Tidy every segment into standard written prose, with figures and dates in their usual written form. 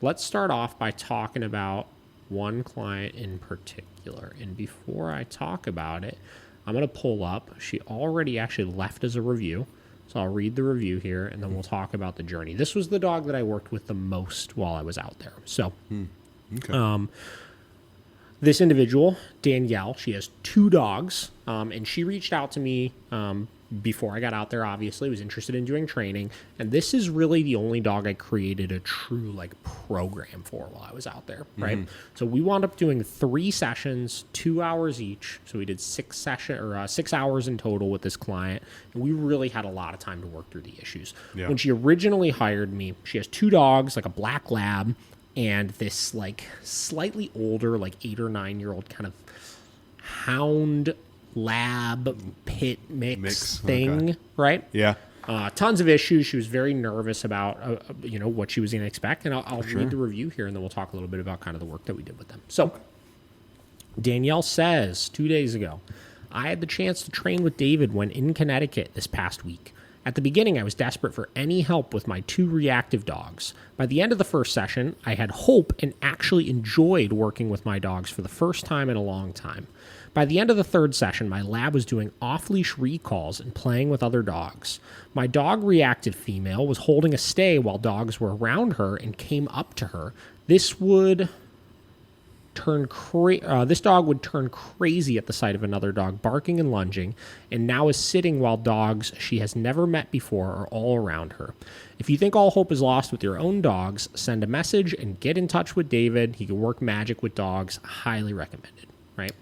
let's start off by talking about one client in particular. And before I talk about it, I'm going to pull up. She already actually left as a review. So I'll read the review here, and then we'll talk about the journey. This was the dog that I worked with the most while I was out there. So this individual, Danielle, she has 2 dogs, and she reached out to me before I got out there, obviously, was interested in doing training. And this is really the only dog I created a true program for while I was out there, right? So we wound up doing 3 sessions, 2 hours each. So we did 6 hours in total with this client. And we really had a lot of time to work through the issues. Yeah. When she originally hired me, she has 2 dogs, a black lab and this slightly older, 8 or 9-year-old kind of hound lab pit mix thing, right? Yeah. Tons of issues. She was very nervous about, what she was going to expect. And I'll read the review here, and then we'll talk a little bit about kind of the work that we did with them. So Danielle says, 2 days ago, I had the chance to train with David when in Connecticut this past week. At the beginning, I was desperate for any help with my 2 reactive dogs. By the end of the first session, I had hope and actually enjoyed working with my dogs for the first time in a long time. By the end of the 3rd session, my lab was doing off-leash recalls and playing with other dogs. My dog reactive female was holding a stay while dogs were around her and came up to her. This dog would turn crazy at the sight of another dog barking and lunging, and now is sitting while dogs she has never met before are all around her. If you think all hope is lost with your own dogs, send a message and get in touch with David. He can work magic with dogs. Highly recommended. Right?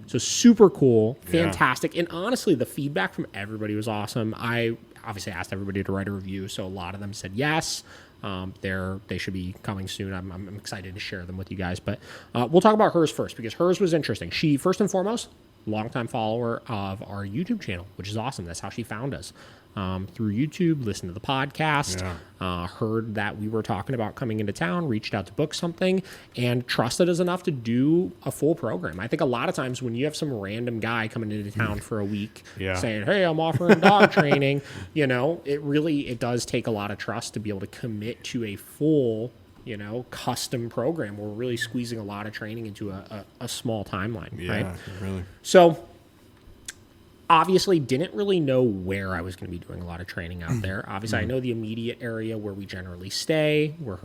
So super cool, fantastic. Yeah. And honestly, the feedback from everybody was awesome. I obviously asked everybody to write a review, so a lot of them said yes. They should be coming soon. I'm excited to share them with you guys. But we'll talk about hers first, because hers was interesting. She, first and foremost, longtime follower of our YouTube channel, which is awesome. That's how she found us. Through YouTube, listened to the podcast, heard that we were talking about coming into town, reached out to book something, and trusted us enough to do a full program. I think a lot of times when you have some random guy coming into town for a week saying, hey, I'm offering dog training, it does take a lot of trust to be able to commit to a full custom program. We're really squeezing a lot of training into a small timeline, right? Really. So obviously didn't really know where I was going to be doing a lot of training out there. Obviously, I know the immediate area where we generally stay, where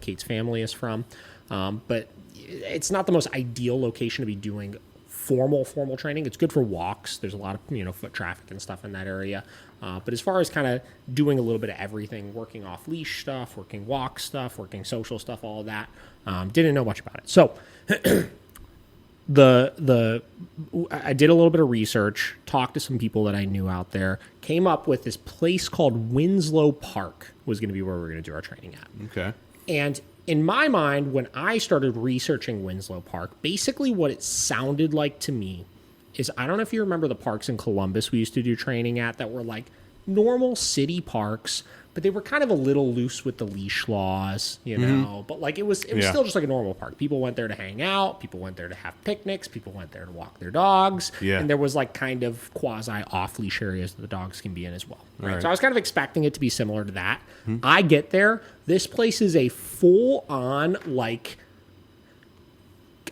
Kate's family is from. But it's not the most ideal location to be doing formal training. It's good for walks. There's a lot of, foot traffic and stuff in that area. But as far as kind of doing a little bit of everything, working off leash stuff, working walk stuff, working social stuff, all of that, didn't know much about it. So I did a little bit of research, talked to some people that I knew out there, came up with this place called Winslow Park was going to be where we were going to do our training at. Okay. And in my mind, when I started researching Winslow Park, basically what it sounded like to me is, I don't know if you remember the parks in Columbus we used to do training at that were normal city parks, but they were kind of a little loose with the leash laws, but it was still just like a normal park. People went there to hang out. People went there to have picnics. People went there to walk their dogs. Yeah. And there was kind of quasi off leash areas that the dogs can be in as well. Right? So I was kind of expecting it to be similar to that. I get there. This place is a full on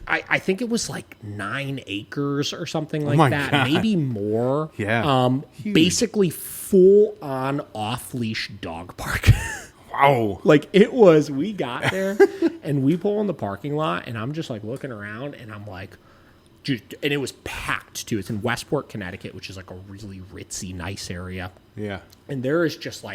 I think it was 9 acres or something like that, God. Maybe more. Yeah. Basically full on off leash dog park. Wow. It was, we got there and we pull in the parking lot and I'm just looking around and I'm dude, and it was packed too. It's in Westport, Connecticut, which is a really ritzy, nice area. Yeah. And there is just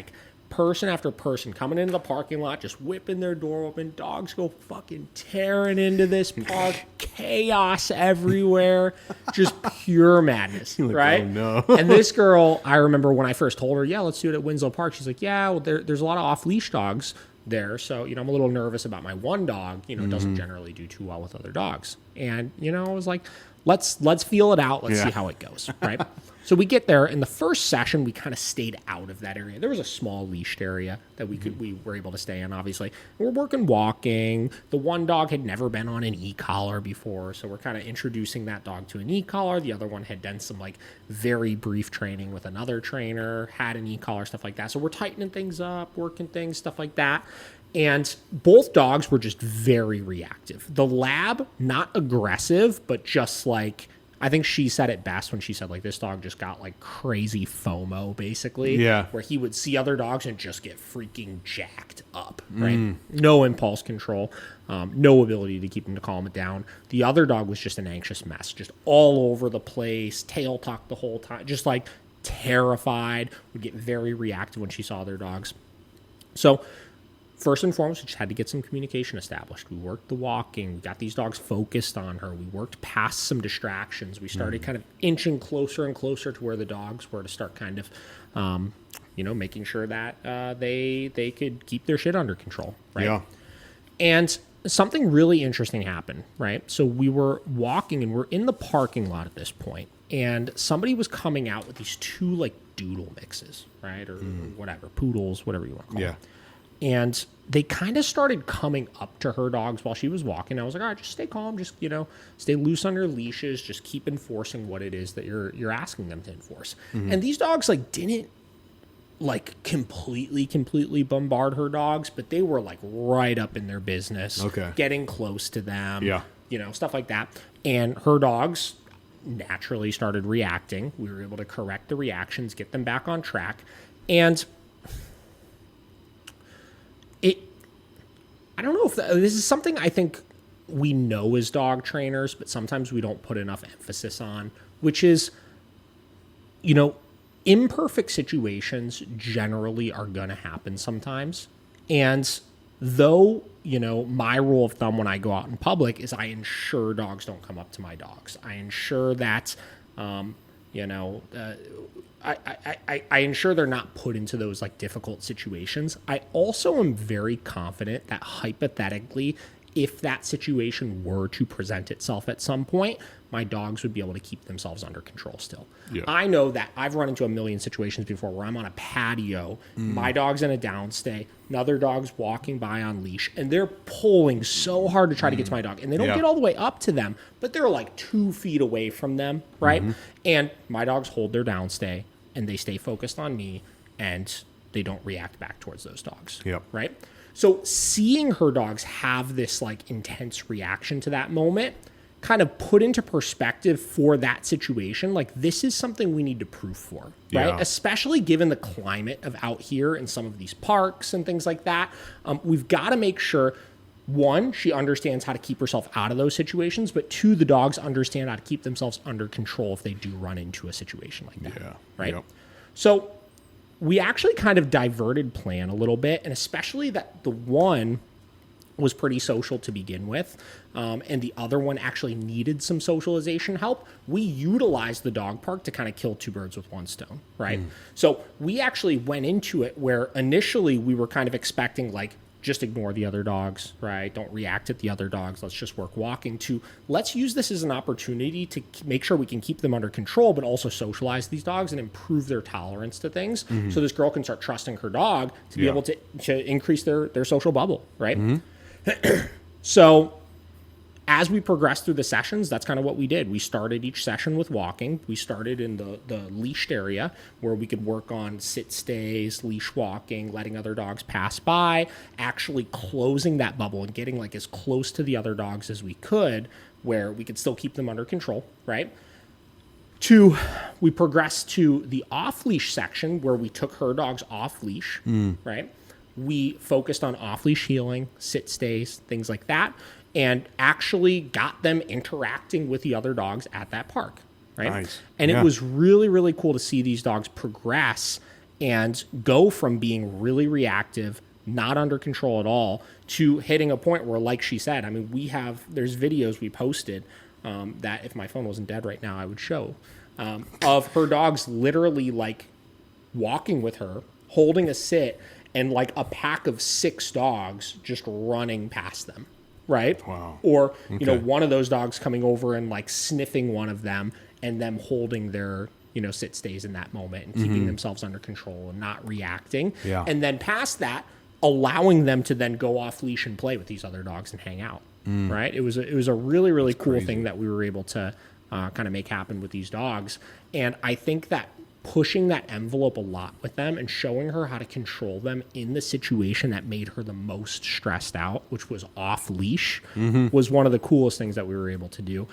person after person coming into the parking lot, just whipping their door open. Dogs go fucking tearing into this park. Chaos everywhere. Just pure madness, right? Oh, no. And this girl, I remember when I first told her, yeah, let's do it at Winslow Park. She's like, yeah, well, there's a lot of off-leash dogs there. So, I'm a little nervous about my one dog. Doesn't generally do too well with other dogs. And, I was like, let's feel it out. Let's see how it goes, right? So we get there, and the first session, we kind of stayed out of that area. There was a small leashed area that we were able to stay in, obviously. And we're walking. The one dog had never been on an e-collar before, so we're kind of introducing that dog to an e-collar. The other one had done some, very brief training with another trainer, had an e-collar, stuff like that. So we're tightening things up, working things, stuff like that. And both dogs were just very reactive. The lab, not aggressive, but just like, I think she said it best when she said, like, this dog just got, like, crazy FOMO, basically. Yeah. Where he would see other dogs and just get freaking jacked up, right? No impulse control, no ability to keep him to calm it down. The other dog was just an anxious mess, just all over the place, tail tucked the whole time, just, like, terrified, would get very reactive when she saw other dogs. So first and foremost, we just had to get some communication established. We worked the walking. We got these dogs focused on her. We worked past some distractions. We started kind of inching closer and closer to where the dogs were to start kind of, making sure that they could keep their shit under control, right? Yeah. And something really interesting happened, right? So we were walking and we're in the parking lot at this point, and somebody was coming out with these two, like, doodle mixes, right? Or whatever, poodles, whatever you want to call them. And they kind of started coming up to her dogs while she was walking. I was like, all right, just stay calm. Just, stay loose on your leashes. Just keep enforcing what it is that you're asking them to enforce. And these dogs, like, didn't, like, completely bombard her dogs, but they were, like, right up in their business. Okay. Getting close to them. Yeah. Stuff like that. And her dogs naturally started reacting. We were able to correct the reactions, get them back on track. And I don't know if this is something I think we know as dog trainers, but sometimes we don't put enough emphasis on, which is, imperfect situations generally are going to happen sometimes. And though, my rule of thumb when I go out in public is I ensure dogs don't come up to my dogs. I ensure that, I ensure they're not put into those, like, difficult situations. I also am very confident that hypothetically, if that situation were to present itself at some point, my dogs would be able to keep themselves under control still. Yeah. I know that I've run into a million situations before where I'm on a patio, my dog's in a downstay, another dog's walking by on leash, and they're pulling so hard to try to get to my dog. And they don't get all the way up to them, but they're like 2 feet away from them, right? And my dogs hold their downstay, and they stay focused on me, and they don't react back towards those dogs, right? So seeing her dogs have this, like, intense reaction to that moment kind of put into perspective for that situation, like, this is something we need to proof for, right? Especially given the climate of out here in some of these parks and things like that. We've got to make sure, one, she understands how to keep herself out of those situations, but two, the dogs understand how to keep themselves under control if they do run into a situation like that, right? So we actually kind of diverted plan a little bit, and especially that the one was pretty social to begin with, and the other one actually needed some socialization help. We utilized the dog park to kind of kill two birds with one stone, right? So we actually went into it where initially we were kind of expecting, like, just ignore the other dogs, right? Don't react at the other dogs. Let's just work walking, to let's use this as an opportunity to make sure we can keep them under control, but also socialize these dogs and improve their tolerance to things. So this girl can start trusting her dog to be able to increase their social bubble, right? So as we progressed through the sessions, that's kind of what we did. We started each session with walking. We started in the leashed area where we could work on sit stays, leash walking, letting other dogs pass by, actually closing that bubble and getting, like, as close to the other dogs as we could where we could still keep them under control, right? Two, we progressed to the off-leash section where we took her dogs off-leash, right? We focused on off-leash healing, sit stays, things like that, and actually got them interacting with the other dogs at that park, right? Nice. And it was really, really cool to see these dogs progress and go from being really reactive, not under control at all, to hitting a point where, like she said, I mean, there's videos we posted that if my phone wasn't dead right now, I would show, of her dogs literally, like, walking with her, holding a sit, and, like, a pack of 6 dogs just running past them, right? Wow. Or, one of those dogs coming over and, like, sniffing one of them and them holding their, sit stays in that moment and keeping themselves under control and not reacting. Yeah. And then past that, allowing them to then go off leash and play with these other dogs and hang out, right? It was a really, really cool thing that we were able to kind of make happen with these dogs. And I think that pushing that envelope a lot with them and showing her how to control them in the situation that made her the most stressed out, which was off leash, was one of the coolest things that we were able to do.